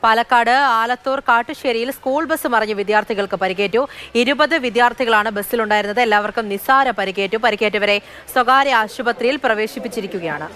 Palakkad Alathur കാട്ടുശ്ശേരിയിൽ school bus മറിഞ്ഞ് വിദ്യാർത്ഥികൾക്ക് പരിക്കേറ്റു. 20 വിദ്യാർത്ഥികളാണ് ബസ്സിലുണ്ടായിരുന്നത്. എല്ലാവർക്കും നിസ്സാര പരിക്കേറ്റു. പരിക്കേറ്റവരെ സ്വകാര്യ ആശുപത്രിയിൽ പ്രവേശിപ്പിച്ചിരിക്കുകയാണ്.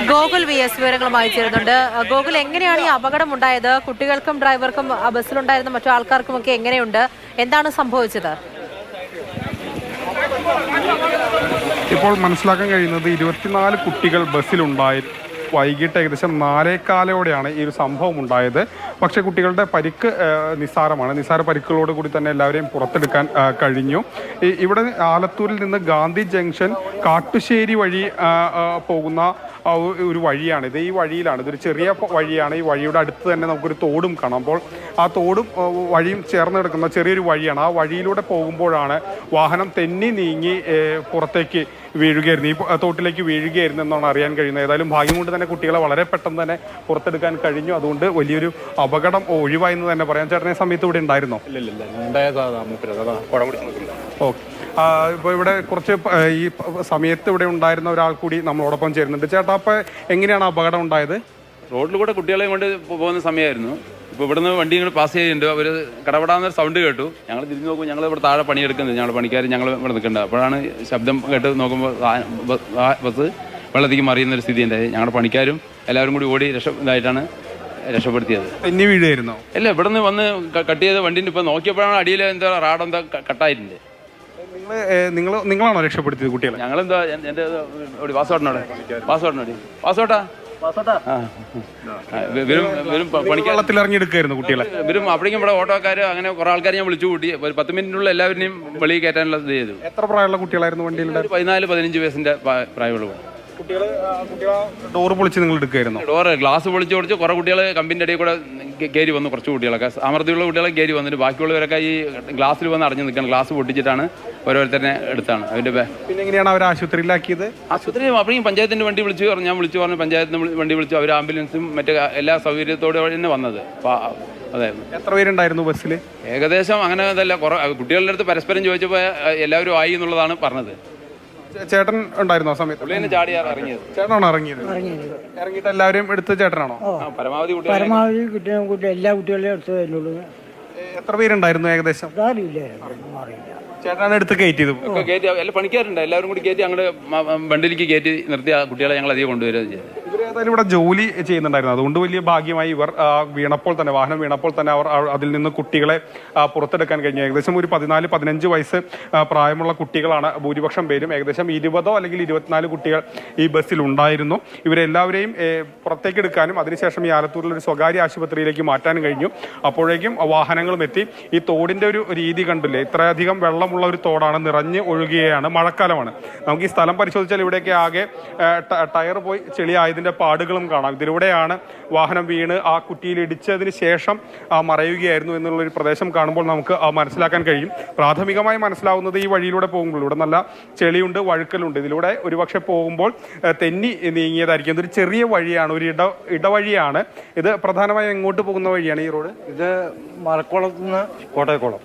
ഗോകുൽ വി എസ് വിവരങ്ങളുമായി ചേരുന്നുണ്ട്. ഗോകുൽ, എങ്ങനെയാണ് ഈ അപകടം ഉണ്ടായത്? കുട്ടികൾക്കും ഡ്രൈവർക്കും ബസ്സിലുണ്ടായിരുന്ന മറ്റു ആൾക്കാർക്കും ഒക്കെ എങ്ങനെയുണ്ട്? എന്താണ് സംഭവിച്ചത്? ഇപ്പോൾ മനസ്സിലാക്കാൻ കഴിയുന്നത് 24 കുട്ടികൾ ബസ്സിലുണ്ടായി. വൈകിട്ട് ഏകദേശം 4:15 ഈ ഒരു സംഭവം ഉണ്ടായത്. പക്ഷേ കുട്ടികളുടെ പരിക്ക് നിസ്സാരമാണ്. നിസ്സാര പരിക്കുകളോട് കൂടി തന്നെ എല്ലാവരെയും പുറത്തെടുക്കാൻ കഴിഞ്ഞു. ഇവിടെ ആലത്തൂരിൽ നിന്ന് ഗാന്ധി ജംഗ്ഷൻ കാട്ടുശ്ശേരി വഴി പോകുന്ന ഒരു വഴിയാണിത്. ഈ വഴിയിലാണ്, ഇതൊരു ചെറിയ വഴിയാണ്. ഈ വഴിയുടെ അടുത്ത് തന്നെ നമുക്കൊരു തോടും കാണാം. അപ്പോൾ ആ തോടും വഴിയും ചേർന്ന് കിടക്കുന്ന ചെറിയൊരു വഴിയാണ്. ആ വഴിയിലൂടെ പോകുമ്പോഴാണ് വാഹനം തെന്നി നീങ്ങി പുറത്തേക്ക് വീഴുകയായിരുന്നു, ഈ തോട്ടിലേക്ക് വീഴുകയായിരുന്നു എന്നാണ് അറിയാൻ കഴിയുന്നത്. ഏതായാലും ഭാഗ്യം കൊണ്ട് തന്നെ കുട്ടികളെ വളരെ പെട്ടെന്ന് തന്നെ പുറത്തെടുക്കാൻ കഴിഞ്ഞു. അതുകൊണ്ട് വലിയൊരു അപകടം ഒഴിവായെന്ന് തന്നെ പറയാം. ചേട്ടനെ സമയത്ത് ഇവിടെ ഉണ്ടായിരുന്നോ? ഓക്കെ. ഇപ്പോൾ ഇവിടെ കുറച്ച് ഈ സമയത്ത് ഇവിടെ ഉണ്ടായിരുന്ന ഒരാൾ കൂടി നമ്മളോടൊപ്പം ചേരുന്നുണ്ട്. ചേട്ടാ, അപ്പോൾ എങ്ങനെയാണ് അപകടം ഉണ്ടായത്? റോഡിലൂടെ കുട്ടികളെയും കൊണ്ട് പോകുന്ന സമയമായിരുന്നു. ഇപ്പോൾ ഇവിടുന്ന് വണ്ടി ഇങ്ങോട്ട് പാസ് ചെയ്യുന്നുണ്ട്. അവർ കടപെടാന്നൊരു സൗണ്ട് കേട്ടു. ഞങ്ങൾ തിരിഞ്ഞ് നോക്കും. ഞങ്ങൾ ഇവിടെ താഴെ പണിയെടുക്കുന്നത്, ഞങ്ങൾ പണിക്കാർ ഞങ്ങൾ ഇവിടെ നിൽക്കേണ്ടത്. അപ്പോഴാണ് ശബ്ദം കേട്ട് നോക്കുമ്പോൾ ബസ് വെള്ളത്തേക്ക് മറിയുന്നൊരു സ്ഥിതി ഉണ്ടായി. ഞങ്ങളുടെ പണിക്കാരും എല്ലാവരും കൂടി ഓടി ഇതായിട്ടാണ് രക്ഷപ്പെടുത്തിയത്. തെന്നി വീഴുമായിരുന്നോ? ഇല്ല, ഇവിടുന്ന് വന്ന് കട്ട് ചെയ്ത വണ്ടീൻ്റെ ഇപ്പോൾ നോക്കിയപ്പോഴാണ് അടിയിൽ എന്താ റാടെന്താ കട്ടായിട്ടുണ്ട്. നിങ്ങളാണോ രക്ഷപ്പെടുത്തിയത് കുട്ടികളെ? ഞങ്ങളെന്താ എൻ്റെ പാസ്പോർട്ടാ വെള്ളത്തിൽ ഇറങ്ങിയെടുക്കായിരുന്നു കുട്ടികളെ. ഇവരും അപ്പോഴേക്കും ഇവിടെ ഓട്ടോക്കാർ അങ്ങനെ കുറെ ആൾക്കാർ ഞാൻ വിളിച്ചു കൂട്ടി. ഒരു 10 മിനിറ്റിനുള്ള എല്ലാവരെയും വെളിയിൽ കയറ്റാനുള്ള ഇത് ചെയ്തു. എത്ര പ്രായമുള്ള കുട്ടികളായിരുന്നു വണ്ടിയിൽ? 14-15 വയസ്സിന്റെ പ്രായമുള്ള കുട്ടികൾ. ഡോർ പൊളിച്ച് നിങ്ങൾ എടുക്കായിരുന്നു? ഡോറ് ഗ്ലാസ് പൊളിച്ച് കുറെ കുട്ടികൾ കമ്പിന്റെ ഇടയിൽ കൂടെ കയറി വന്നു. കുറച്ച് കുട്ടികളൊക്കെ സാമർഥ്യമുള്ള കുട്ടികളെ കയറി വന്നിട്ട് ബാക്കിയുള്ളവരൊക്കെ ഈ ഗ്ലാസ്സിൽ വന്ന് അടഞ്ഞു നിൽക്കണം. ഗ്ലാസ് പൊട്ടിച്ചിട്ടാണ് ഓരോരുത്തരെ എടുത്താണ് അവന്റെ. പിന്നെ എങ്ങനെയാണ് അവർ ആശുപത്രിയിലാക്കിയത്? ആശുപത്രി അപ്പോഴേക്കും പഞ്ചായത്തിന്റെ വണ്ടി വിളിച്ചു പറഞ്ഞു. ഞാൻ വിളിച്ചു പറഞ്ഞു, പഞ്ചായത്തിന് വണ്ടി വിളിച്ചു. അവർ ആംബുലൻസും മറ്റു എല്ലാ സൗകര്യത്തോടെ തന്നെ വന്നത്. അതായിരുന്നു. എത്ര പേരുണ്ടായിരുന്നു ബസ്സിൽ? ഏകദേശം അങ്ങനെ അതല്ല, കുറെ കുട്ടികളുടെ അടുത്ത് പരസ്പരം ചോദിച്ചപ്പോൾ എല്ലാവരും ആയി എന്നുള്ളതാണ് പറഞ്ഞത്. ചേട്ടൻ ഉണ്ടായിരുന്നു ആ സമയത്ത്? ഇറങ്ങിയത്. ചേട്ടനാണോ ഇറങ്ങിയത്? ഇറങ്ങിയിട്ട് എല്ലാവരും എടുത്ത് ചേട്ടനാണോ? പരമാവധി എല്ലാ കുട്ടികളെയും എടുത്ത് തരുള്ളൂ. എത്ര പേരുണ്ടായിരുന്നു ഏകദേശം? ചേട്ടനാണ് എടുത്ത് കയറ്റിയത്? എല്ലാ പണിക്കാരുണ്ട്, എല്ലാവരും കൂടി കയറ്റി അങ്ങോട്ട് വണ്ടിയിലേക്ക് കയറ്റി നിർത്തി കുട്ടികളെ ഞങ്ങൾ അധികം കൊണ്ടുവരികയും ചെയ്തു. ഇവരേതായാലും ഇവിടെ ജോലി ചെയ്യുന്നുണ്ടായിരുന്നു. അതുകൊണ്ട് വലിയ ഭാഗ്യമായി ഇവർ വീണപ്പോൾ തന്നെ, വാഹനം വീണപ്പോൾ തന്നെ അവർ അതിൽ നിന്ന് കുട്ടികളെ പുറത്തെടുക്കാൻ കഴിഞ്ഞു. ഏകദേശം ഒരു 14-15 വയസ്സ് പ്രായമുള്ള കുട്ടികളാണ് ഭൂരിപക്ഷം പേരും. ഏകദേശം 20 അല്ലെങ്കിൽ 24 കുട്ടികൾ ഈ ബസ്സിൽ ഉണ്ടായിരുന്നു. ഇവരെല്ലാവരെയും പുറത്തേക്ക് എടുക്കാനും അതിനുശേഷം ഈ ആലത്തൂരിൽ ഒരു സ്വകാര്യ ആശുപത്രിയിലേക്ക് മാറ്റാനും കഴിഞ്ഞു. അപ്പോഴേക്കും വാഹനങ്ങളും എത്തി. ഈ തോടിന്റെ ഒരു രീതി കണ്ടില്ലേ? ഇത്രയധികം വെള്ളമുള്ള ഒരു തോടാണ്, നിറഞ്ഞ് ഒഴുകുകയാണ്. മഴക്കാലമാണ്. നമുക്ക് ഈ സ്ഥലം പരിശോധിച്ചാൽ ഇവിടെയൊക്കെ ആകെ ടയർ പോയി ചെളിയായതിന്റെ പാടുകളും കാണാം. ഇതിലൂടെയാണ് വാഹനം വീണ് ആ കുറ്റിയിൽ ഇടിച്ചതിന് ശേഷം മറയുകയായിരുന്നു എന്നുള്ളൊരു പ്രദേശം കാണുമ്പോൾ നമുക്ക് മനസ്സിലാക്കാൻ കഴിയും. പ്രാഥമികമായി മനസ്സിലാവുന്നത് ഈ വഴിയിലൂടെ പോകുമ്പോൾ ഇവിടെ നല്ല ചെളിയുണ്ട്, വഴുക്കലുണ്ട്. ഇതിലൂടെ ഒരുപക്ഷെ പോകുമ്പോൾ തെന്നി നീങ്ങിയതായിരിക്കും. ഇതൊരു ചെറിയ വഴിയാണ്, ഒരു ഇടവഴിയാണ്. ഇത് പ്രധാനമായും എങ്ങോട്ട് പോകുന്ന വഴിയാണ് ഈ റോഡ്? ഇത് മലക്കുളത്ത് നിന്ന് കോട്ടയക്കുളം,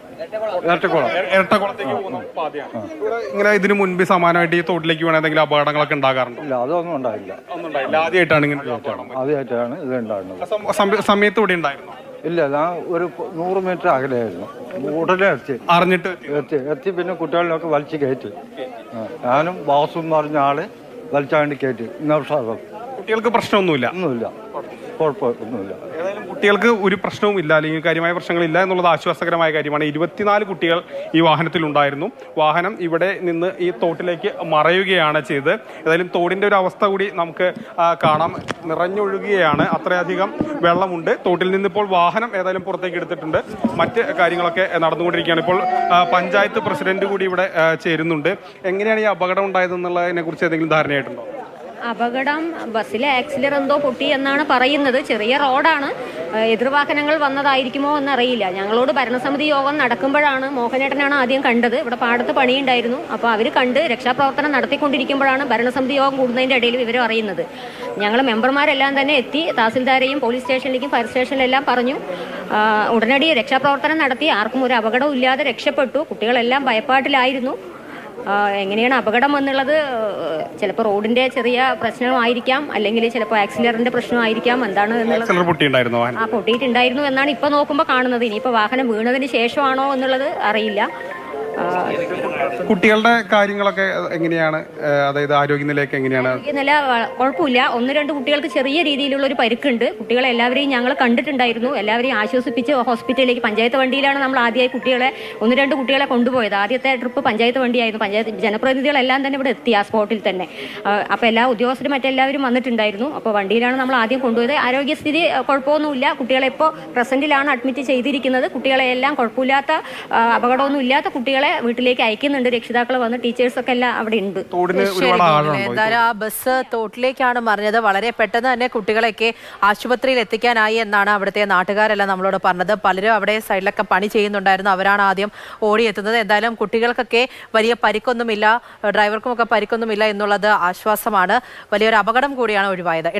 ഇരട്ടക്കുളത്തേക്ക് പോകുന്ന പാതയാണ്. ഇങ്ങനെ ഇതിനു മുൻപ് സമാനമായിട്ട് ഈ തോട്ടിലേക്ക് വീണ എന്തെങ്കിലും അപകടങ്ങളൊക്കെ ഉണ്ടാകാറുണ്ട്? ഇല്ല, അതൊന്നും ഉണ്ടായില്ല. ആദ്യമായിട്ടാണ് ഇങ്ങനെ ആദ്യമായിട്ടാണ് ഇത് ഉണ്ടായിരുന്നത്. സമയത്ത് ഇവിടെ ഉണ്ടായിരുന്നു? ഇല്ല, ഞാൻ ഒരു 100 മീറ്റർ അകലെയായിരുന്നു. ഉടനെ അറിഞ്ഞിട്ട് എത്തി. പിന്നെ കുട്ടികളിലൊക്കെ വലിച്ചു കയറ്റി. ഞാനും ബാസും എന്ന് പറഞ്ഞ ആള് വലിച്ചാണ്ടി കയറ്റി. കുട്ടികൾക്ക് പ്രശ്നമൊന്നുമില്ല? ഒന്നുമില്ല, കുഴപ്പമൊന്നുമില്ല. ഏതായാലും കുട്ടികൾക്ക് ഒരു പ്രശ്നവും ഇല്ല, അല്ലെങ്കിൽ കാര്യമായ പ്രശ്നങ്ങളില്ല എന്നുള്ളത് ആശ്വാസകരമായ കാര്യമാണ്. 24 കുട്ടികൾ ഈ വാഹനത്തിലുണ്ടായിരുന്നു. വാഹനം ഇവിടെ നിന്ന് ഈ തോട്ടിലേക്ക് മറയുകയാണ് ചെയ്തത്. ഏതായാലും തോടിന്റെ ഒരു അവസ്ഥ കൂടി നമുക്ക് കാണാം. നിറഞ്ഞൊഴുകുകയാണ്, അത്രയധികം വെള്ളമുണ്ട്. തോട്ടിൽ നിന്ന് ഇപ്പോൾ വാഹനം ഏതായാലും പുറത്തേക്ക് എടുത്തിട്ടുണ്ട്. മറ്റ് കാര്യങ്ങളൊക്കെ നടന്നുകൊണ്ടിരിക്കുകയാണ്. ഇപ്പോൾ പഞ്ചായത്ത് പ്രസിഡന്റ് കൂടി ഇവിടെ ചേരുന്നുണ്ട്. എങ്ങനെയാണ് ഈ അപകടം ഉണ്ടായതെന്നുള്ളതിനെ കുറിച്ച് ഏതെങ്കിലും ധാരണയായിട്ടുണ്ടോ? അപകടം ബസ്സിലെ ആക്സിലർ എന്തോ പൊട്ടി എന്നാണ് പറയുന്നത്. ചെറിയ റോഡാണ്, എതിർവാഹനങ്ങൾ വന്നതായിരിക്കുമോ എന്നറിയില്ല. ഞങ്ങളോട് ഭരണസമിതി യോഗം നടക്കുമ്പോഴാണ് മോഹനേട്ടനാണ് ആദ്യം കണ്ടത്. ഇവിടെ പാടത്ത് പണിയുണ്ടായിരുന്നു. അപ്പോൾ അവർ കണ്ട് രക്ഷാപ്രവർത്തനം നടത്തിക്കൊണ്ടിരിക്കുമ്പോഴാണ് ഭരണസമിതി യോഗം കൂടുന്നതിൻ്റെ ഇടയിൽ വിവരം അറിയുന്നത്. ഞങ്ങൾ മെമ്പർമാരെല്ലാം തന്നെ എത്തി തഹസിൽദാരെയും പോലീസ് സ്റ്റേഷനിലേക്കും ഫയർ സ്റ്റേഷനിലെല്ലാം പറഞ്ഞു. ഉടനടി രക്ഷാപ്രവർത്തനം നടത്തി. ആർക്കും ഒരു അപകടവും ഇല്ലാതെ രക്ഷപ്പെട്ടു. കുട്ടികളെല്ലാം ഭയപ്പാട്ടിലായിരുന്നു. എങ്ങനെയാണ് അപകടം എന്നുള്ളത് ചിലപ്പോൾ റോഡിന്റെ ചെറിയ പ്രശ്നമായിരിക്കാം, അല്ലെങ്കിൽ ചിലപ്പോൾ ആക്സിലറിന്റെ പ്രശ്നമായിരിക്കാം. എന്താണ് എന്നുള്ളത് പൊട്ടിയിട്ടുണ്ടായിരുന്നു എന്നാണ് ഇപ്പൊ നോക്കുമ്പോൾ കാണുന്നത്. ഇനിയിപ്പോൾ വാഹനം വീണതിന് ശേഷമാണോ എന്നുള്ളത് അറിയില്ല. കുട്ടികളുടെ കാര്യങ്ങളൊക്കെ എങ്ങനെയാണ്, അതായത് ആരോഗ്യനിലയൊക്കെ എങ്ങനെയാണ്? ആരോഗ്യനില കുഴപ്പമില്ല. 1-2 കുട്ടികൾക്ക് ചെറിയ രീതിയിലുള്ള ഒരു പരിക്കുണ്ട്. കുട്ടികളെ എല്ലാവരെയും ഞങ്ങൾ കണ്ടിട്ടുണ്ടായിരുന്നു. എല്ലാവരെയും ആശ്വസിപ്പിച്ച് ഹോസ്പിറ്റലിലേക്ക്, പഞ്ചായത്ത് വണ്ടിയിലാണ് നമ്മൾ ആദ്യമായി കുട്ടികളെ 1-2 കുട്ടികളെ കൊണ്ടുപോയത്. ആദ്യത്തെ ട്രിപ്പ് പഞ്ചായത്ത് വണ്ടിയായിരുന്നു. പഞ്ചായത്ത് ജനപ്രതിനിധികളെല്ലാം തന്നെ ഇവിടെ എത്തി ആ സ്പോട്ടിൽ തന്നെ. അപ്പോൾ എല്ലാ ഉദ്യോഗസ്ഥരും മറ്റെല്ലാവരും വന്നിട്ടുണ്ടായിരുന്നു. അപ്പോൾ വണ്ടിയിലാണ് നമ്മൾ ആദ്യം കൊണ്ടുപോയത്. ആരോഗ്യസ്ഥിതി കുഴപ്പമൊന്നുമില്ല. കുട്ടികളെ ഇപ്പോൾ പ്രസന്റിലാണ് അഡ്മിറ്റ് ചെയ്തിരിക്കുന്നത്. കുട്ടികളെ എല്ലാം കുഴപ്പമില്ലാത്ത, അപകടമൊന്നും ഇല്ലാത്ത കുട്ടികളെ വീട്ടിലേക്ക് അയക്കുന്നുണ്ട്. രക്ഷിതാക്കൾ വന്ന് ടീച്ചേഴ്സൊക്കെ എല്ലാം അവിടെ ഉണ്ട്. എന്തായാലും ആ ബസ് തോട്ടിലേക്കാണ് മറിഞ്ഞത്. വളരെ പെട്ടെന്ന് തന്നെ കുട്ടികളെയൊക്കെ ആശുപത്രിയിൽ എത്തിക്കാനായി എന്നാണ് അവിടുത്തെ നാട്ടുകാരെല്ലാം നമ്മളോട് പറഞ്ഞത്. പലരും അവിടെ സൈഡിലൊക്കെ പണി ചെയ്യുന്നുണ്ടായിരുന്നു. അവരാണ് ആദ്യം ഓടിയെത്തുന്നത്. എന്തായാലും കുട്ടികൾക്കൊക്കെ വലിയ പരിക്കൊന്നുമില്ല, ഡ്രൈവർക്കുമൊക്കെ പരിക്കൊന്നുമില്ല എന്നുള്ളത് ആശ്വാസമാണ്. വലിയൊരു അപകടം കൂടിയാണ് ഒഴിവായത്.